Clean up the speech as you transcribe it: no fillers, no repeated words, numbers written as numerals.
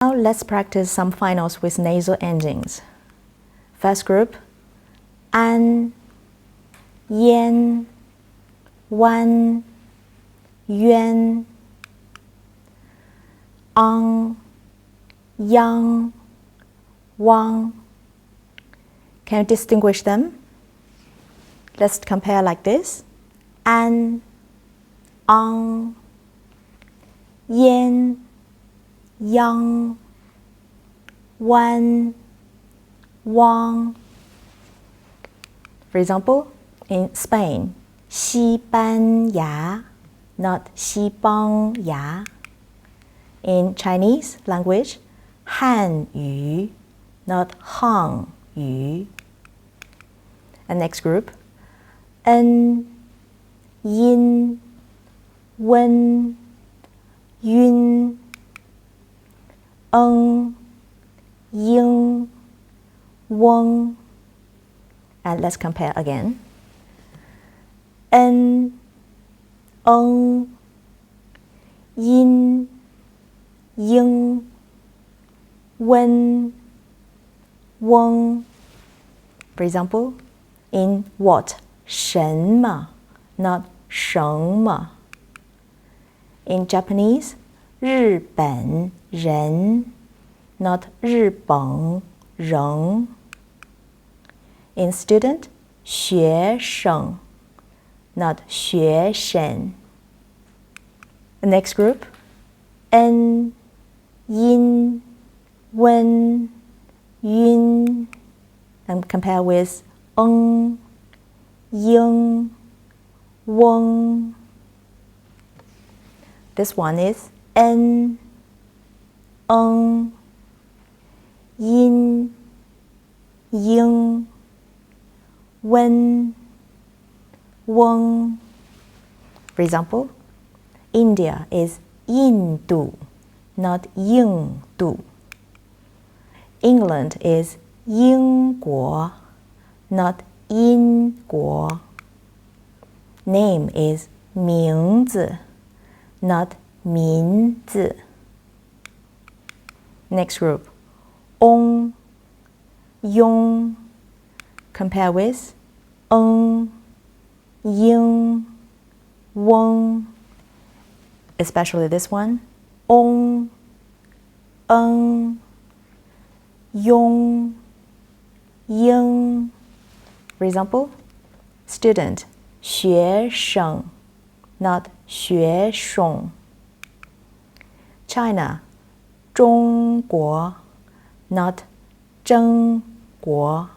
Now let's practice some finals with nasal endings. First group, an, yan, wan, yuan, ang, yang, wang. Can you distinguish them? Let's compare like this. An, ang, yan, yang, wan, wang. For example, in Spain, 西班牙, not 西邦牙. In Chinese language, 汉语, not 汉语. And next group, en, yin, wen, yun, eng, ying, weng. And let's compare again. En, eng, yin, ying, wen, weng. For example, in what? 什么, not 什么. In Japanese, 日本人, not 日本人. In student, 学生, not 学生. The next group, en, yin, wen, yun. And compare with eng, ying, weng. This one is en, eng, yin, ying, wen, weng. For example, India is 印度, not 印度. England is 英国, not 英国. Name is 名字, not 名字. Next group, ong, yong. Compare with eng, ying, weng. Especially this one, ong, eng, yong, ying. For example, student, 学生, not 学生. China, 中国, not 中国.